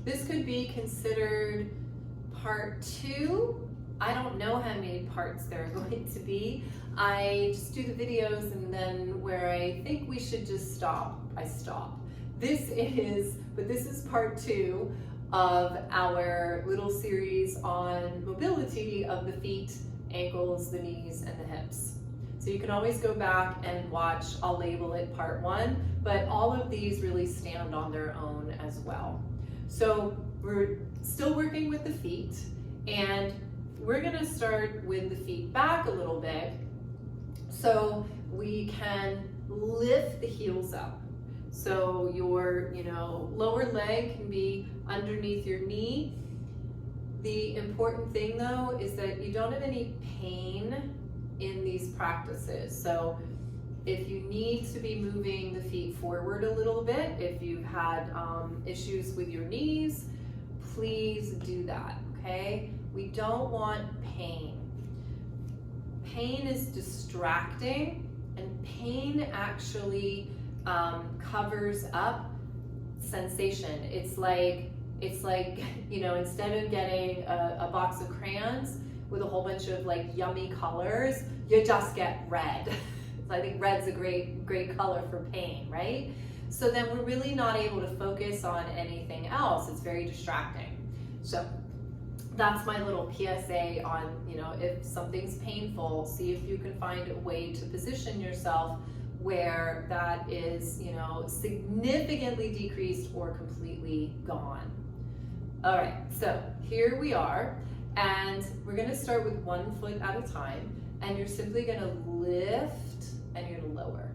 this could be considered part 2. I don't know how many parts there are going to be. I just do the videos, and then where I think we should just stop, I stop. This is part 2 of our little series on mobility of the feet, ankles, the knees, and the hips. So you can always go back and watch. I'll label it part 1, but all of these really stand on their own as well. So we're still working with the feet, and we're gonna start with the feet back a little bit so we can lift the heels up. So your lower leg can be underneath your knee. The important thing though is that you don't have any pain in these practices. So if you need to be moving the feet forward a little bit, if you've had issues with your knees, please do that, okay? We don't want pain. Pain is distracting, and pain actually covers up sensation. It's like instead of getting a box of crayons with a whole bunch of like yummy colors, you just get red. So I think red's a great color for pain, right? So then we're really not able to focus on anything else. It's very distracting. So that's my little PSA on, if something's painful, see if you can find a way to position yourself where that is, significantly decreased or completely gone. All right, so here we are, and we're gonna start with one foot at a time, and you're simply gonna lift and you're gonna lower.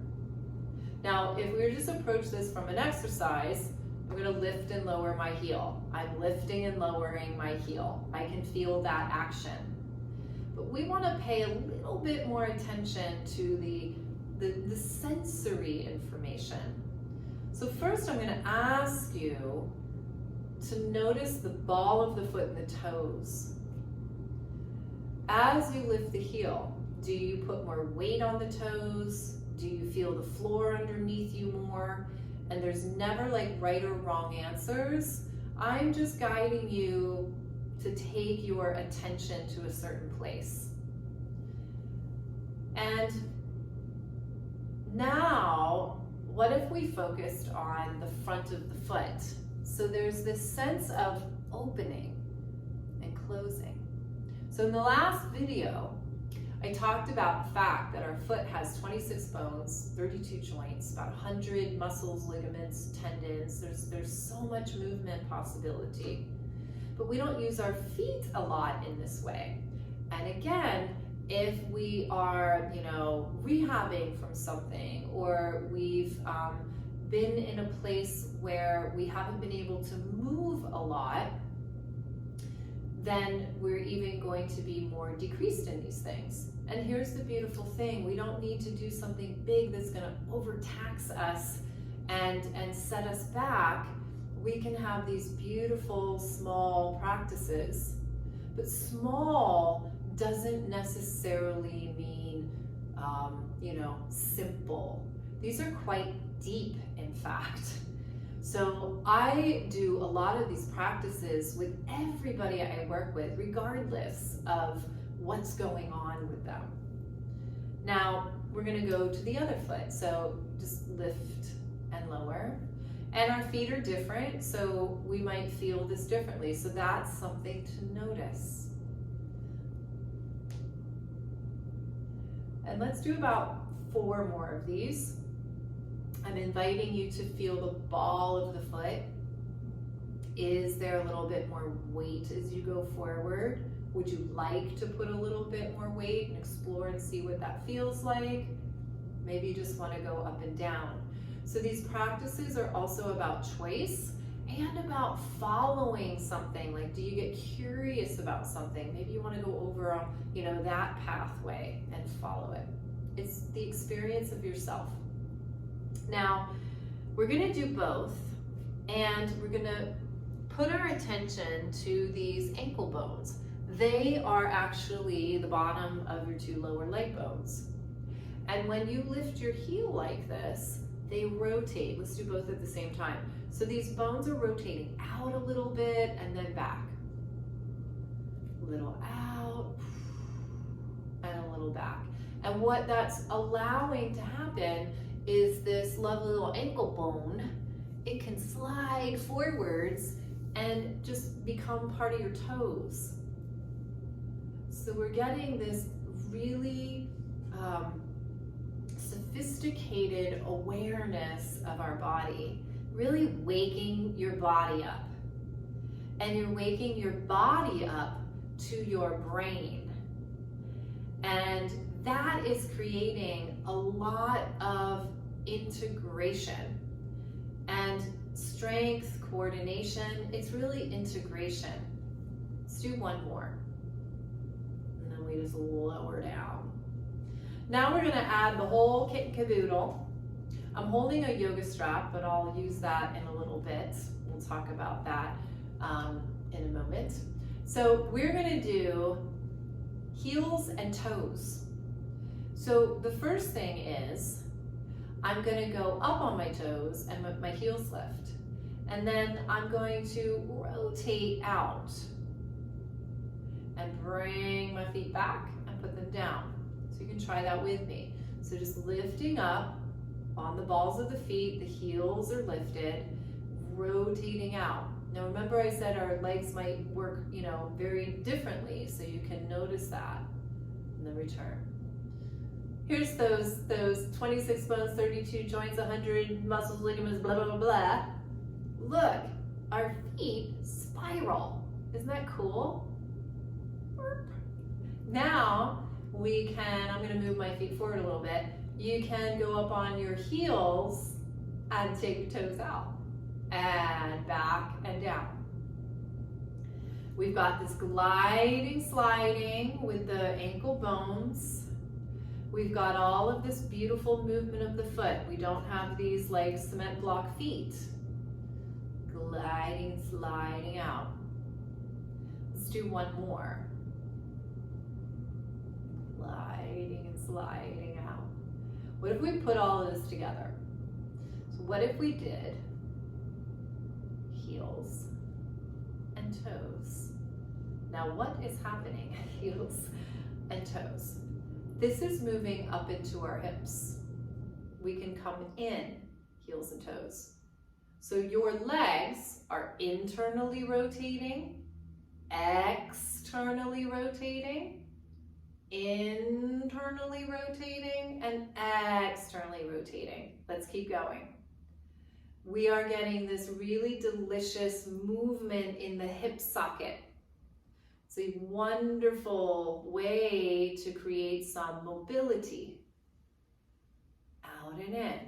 Now, if we were just approach this from an exercise, I'm gonna lift and lower my heel. I'm lifting and lowering my heel. I can feel that action. But we wanna pay a little bit more attention to the sensory information. So first I'm gonna ask you to notice the ball of the foot and the toes. As you lift the heel, do you put more weight on the toes? Do you feel the floor underneath you more? And there's never like right or wrong answers. I'm just guiding you to take your attention to a certain place. And now, what if we focused on the front of the foot? So there's this sense of opening and closing. So in the last video, I talked about the fact that our foot has 26 bones, 32 joints, about 100 muscles, ligaments, tendons. There's so much movement possibility. But we don't use our feet a lot in this way. And again, if we are, rehabbing from something, or we've been in a place where we haven't been able to move a lot, then we're even going to be more decreased in these things. And here's the beautiful thing, we don't need to do something big that's gonna overtax us and set us back. We can have these beautiful small practices. But small doesn't necessarily mean, simple. These are quite deep, in fact. So I do a lot of these practices with everybody I work with, regardless of what's going on with them. Now, we're gonna go to the other foot. So just lift and lower. And our feet are different, so we might feel this differently. So that's something to notice. And let's do about 4 more of these. I'm inviting you to feel the ball of the foot. Is there a little bit more weight as you go forward? Would you like to put a little bit more weight and explore and see what that feels like? Maybe you just want to go up and down. So these practices are also about choice and about following something. Like, do you get curious about something? Maybe you want to go over, that pathway and follow it. It's the experience of yourself. Now, we're gonna do both, and we're gonna put our attention to these ankle bones. They are actually the bottom of your 2 lower leg bones. And when you lift your heel like this, they rotate. Let's do both at the same time. So these bones are rotating out a little bit and then back. A little out and a little back. And what that's allowing to happen is this lovely little ankle bone, it can slide forwards and just become part of your toes. So we're getting this really sophisticated awareness of our body, really waking your body up. And you're waking your body up to your brain. And that is creating a lot of integration and strength, coordination. It's really integration. Let's do one more. And then we just lower down. Now we're gonna add the whole kit and caboodle. I'm holding a yoga strap, but I'll use that in a little bit. We'll talk about that in a moment. So we're gonna do heels and toes. So the first thing is, I'm gonna go up on my toes and my heels lift. And then I'm going to rotate out and bring my feet back and put them down. So you can try that with me. So just lifting up on the balls of the feet, the heels are lifted, rotating out. Now remember I said our legs might work, very differently, so you can notice that. And then return. Here's those 26 bones, 32 joints, 100 muscles, ligaments, blah, blah, blah, blah. Look, our feet spiral. Isn't that cool? Now we can, I'm gonna move my feet forward a little bit. You can go up on your heels and take your toes out. And back and down. We've got this gliding, sliding with the ankle bones. We've got all of this beautiful movement of the foot. We don't have these like cement block feet. Gliding, sliding out. Let's do one more. Gliding and sliding out. What if we put all of this together? So what if we did heels and toes? Now what is happening at heels and toes? This is moving up into our hips. We can come in heels and toes. So your legs are internally rotating, externally rotating, internally rotating, and externally rotating. Let's keep going. We are getting this really delicious movement in the hip socket. It's a wonderful way to create some mobility. Out and in.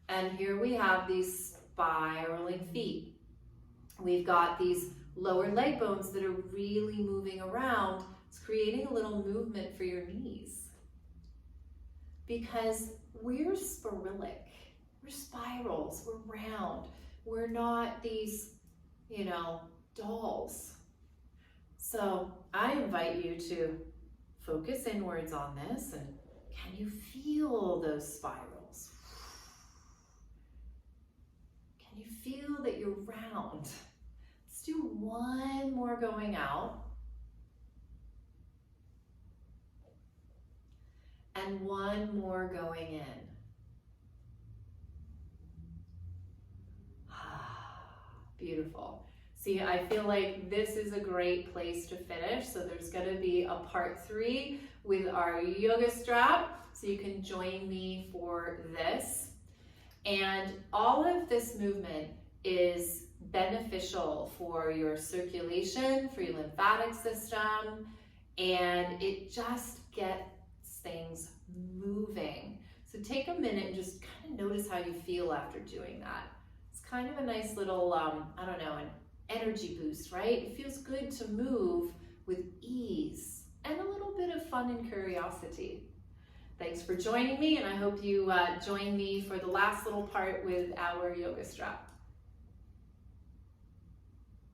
And here we have these spiraling feet. We've got these lower leg bones that are really moving around. It's creating a little movement for your knees. Because we're spiralic. We're spirals, we're round. We're not these, dolls. So I invite you to focus inwards on this, and can you feel those spirals? Can you feel that you're round? Let's do one more going out. And one more going in. Beautiful. See, I feel like this is a great place to finish. So there's going to be a part 3 with our yoga strap. So you can join me for this. And all of this movement is beneficial for your circulation, for your lymphatic system, and it just gets things moving. So take a minute and just kind of notice how you feel after doing that. Kind of a nice little, an energy boost, right? It feels good to move with ease and a little bit of fun and curiosity. Thanks for joining me, and I hope you join me for the last little part with our yoga strap.